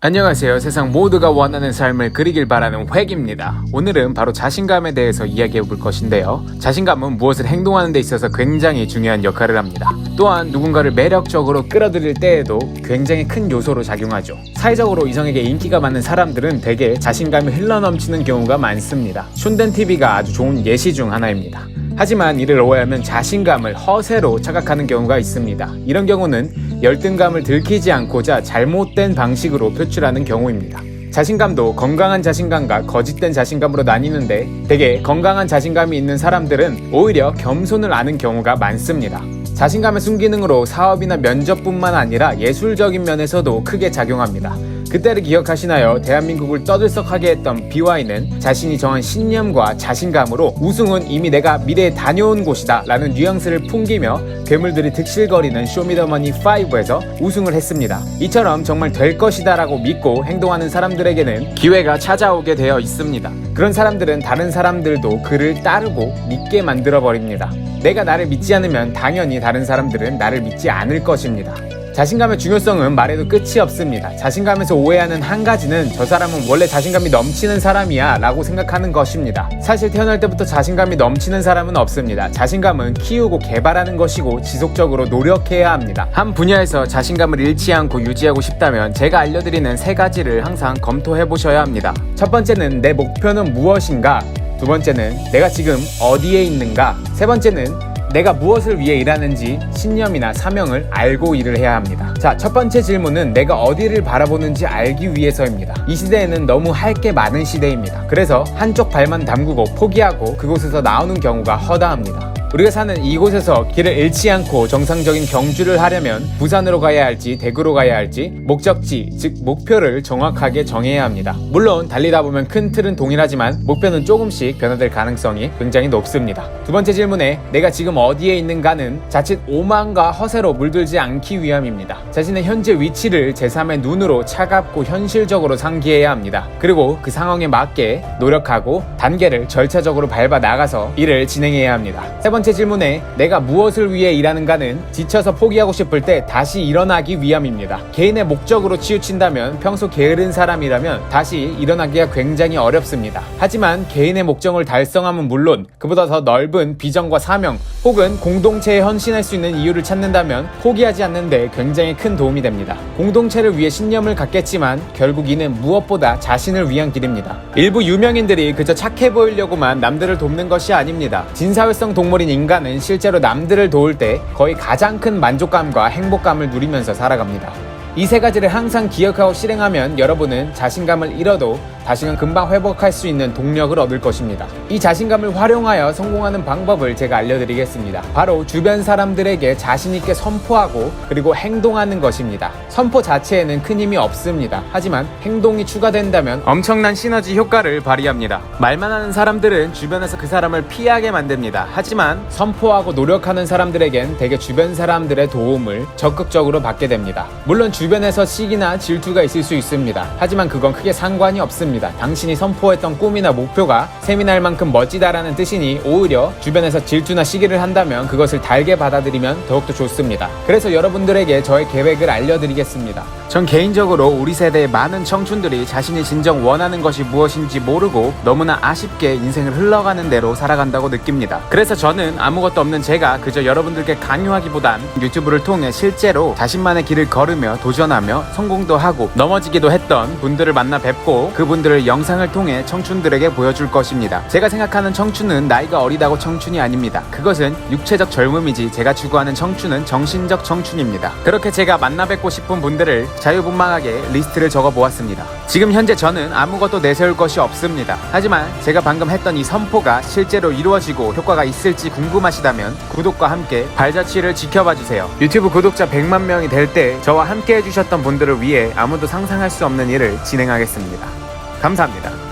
안녕하세요. 세상 모두가 원하는 삶을 그리길 바라는 획입니다. 오늘은 바로 자신감에 대해서 이야기해 볼 것인데요. 자신감은 무엇을 행동하는 데 있어서 굉장히 중요한 역할을 합니다. 또한 누군가를 매력적으로 끌어들일 때에도 굉장히 큰 요소로 작용하죠. 사회적으로 이성에게 인기가 많은 사람들은 대개 자신감이 흘러넘치는 경우가 많습니다. 슌덴TV가 아주 좋은 예시 중 하나입니다. 하지만 이를 오해하면 자신감을 허세로 착각하는 경우가 있습니다. 이런 경우는 열등감을 들키지 않고자 잘못된 방식으로 표출하는 경우입니다. 자신감도 건강한 자신감과 거짓된 자신감으로 나뉘는데 대개 건강한 자신감이 있는 사람들은 오히려 겸손을 아는 경우가 많습니다. 자신감의 순기능으로 사업이나 면접뿐만 아니라 예술적인 면에서도 크게 작용합니다. 그때를 기억하시나요? 대한민국을 떠들썩하게 했던 BY는 자신이 정한 신념과 자신감으로 우승은 이미 내가 미래에 다녀온 곳이다 라는 뉘앙스를 풍기며 괴물들이 득실거리는 쇼미더머니5에서 우승을 했습니다. 이처럼 정말 될 것이다 라고 믿고 행동하는 사람들에게는 기회가 찾아오게 되어 있습니다. 그런 사람들은 다른 사람들도 그를 따르고 믿게 만들어버립니다. 내가 나를 믿지 않으면 당연히 다른 사람들은 나를 믿지 않을 것입니다. 자신감의 중요성은 말해도 끝이 없습니다. 자신감에서 오해하는 한 가지는 저 사람은 원래 자신감이 넘치는 사람이야 라고 생각하는 것입니다. 사실 태어날 때부터 자신감이 넘치는 사람은 없습니다. 자신감은 키우고 개발하는 것이고 지속적으로 노력해야 합니다. 한 분야에서 자신감을 잃지 않고 유지하고 싶다면 제가 알려드리는 3가지를 항상 검토해 보셔야 합니다. 첫 번째는 내 목표는 무엇인가? 두 번째는 내가 지금 어디에 있는가? 세 번째는 내가 무엇을 위해 일하는지 신념이나 사명을 알고 일을 해야 합니다. 자, 첫 번째 질문은 내가 어디를 바라보는지 알기 위해서입니다. 이 시대에는 너무 할 게 많은 시대입니다. 그래서 한쪽 발만 담그고 포기하고 그곳에서 나오는 경우가 허다합니다. 우리가 사는 이곳에서 길을 잃지 않고 정상적인 경주를 하려면 부산으로 가야 할지 대구로 가야 할지 목적지, 즉 목표를 정확하게 정해야 합니다. 물론 달리다 보면 큰 틀은 동일하지만 목표는 조금씩 변화될 가능성이 굉장히 높습니다. 두 번째 질문에 내가 지금 어디에 있는가는 자칫 오만과 허세로 물들지 않기 위함입니다. 자신의 현재 위치를 제3의 눈으로 차갑고 현실적으로 상기해야 합니다. 그리고 그 상황에 맞게 노력하고 단계를 절차적으로 밟아 나가서 일을 진행해야 합니다. 세 번째 질문에 내가 무엇을 위해 일하는가는 지쳐서 포기하고 싶을 때 다시 일어나기 위함입니다. 개인의 목적으로 치우친다면 평소 게으른 사람이라면 다시 일어나기가 굉장히 어렵습니다. 하지만 개인의 목적을 달성하면 물론 그보다 더 넓은 비전과 사명 혹은 공동체에 헌신할 수 있는 이유를 찾는다면 포기하지 않는데 굉장히 큰 도움이 됩니다. 공동체를 위해 신념을 갖겠지만 결국 이는 무엇보다 자신을 위한 길입니다. 일부 유명인들이 그저 착해 보이려고만 남들을 돕는 것이 아닙니다. 진사회성 동물인 인간은 실제로 남들을 도울 때 거의 가장 큰 만족감과 행복감을 누리면서 살아갑니다. 이 3가지를 항상 기억하고 실행하면 여러분은 자신감을 잃어도 다시는 금방 회복할 수 있는 동력을 얻을 것입니다. 이 자신감을 활용하여 성공하는 방법을 제가 알려드리겠습니다. 바로 주변 사람들에게 자신있게 선포하고 그리고 행동하는 것입니다. 선포 자체에는 큰 힘이 없습니다. 하지만 행동이 추가된다면 엄청난 시너지 효과를 발휘합니다. 말만 하는 사람들은 주변에서 그 사람을 피하게 만듭니다. 하지만 선포하고 노력하는 사람들에겐 대개 주변 사람들의 도움을 적극적으로 받게 됩니다. 물론 주변에서 시기나 질투가 있을 수 있습니다. 하지만 그건 크게 상관이 없습니다. 당신이 선포했던 꿈이나 목표가 셈이 날 만큼 멋지다라는 뜻이니 오히려 주변에서 질투나 시기를 한다면 그것을 달게 받아들이면 더욱더 좋습니다. 그래서 여러분들에게 저의 계획을 알려드리겠습니다. 전 개인적으로 우리 세대의 많은 청춘들이 자신이 진정 원하는 것이 무엇인지 모르고 너무나 아쉽게 인생을 흘러가는 대로 살아간다고 느낍니다. 그래서 저는 아무것도 없는 제가 그저 여러분들께 강요하기보단 유튜브를 통해 실제로 자신만의 길을 걸으며 도전하며 성공도 하고 넘어지기도 했던 분들을 만나 뵙고 그분들을 영상을 통해 청춘들에게 보여줄 것입니다. 제가 생각하는 청춘은 나이가 어리다고 청춘이 아닙니다. 그것은 육체적 젊음이지 제가 추구하는 청춘은 정신적 청춘입니다. 그렇게 제가 만나 뵙고 싶은 분들을 자유분방하게 리스트를 적어 보았습니다. 지금 현재 저는 아무것도 내세울 것이 없습니다. 하지만 제가 방금 했던 이 선포가 실제로 이루어지고 효과가 있을지 궁금하시다면 구독과 함께 발자취를 지켜봐 주세요. 유튜브 구독자 100만 명이 될 때 저와 함께 해주셨던 분들을 위해 아무도 상상할 수 없는 일을 진행하겠습니다. 감사합니다.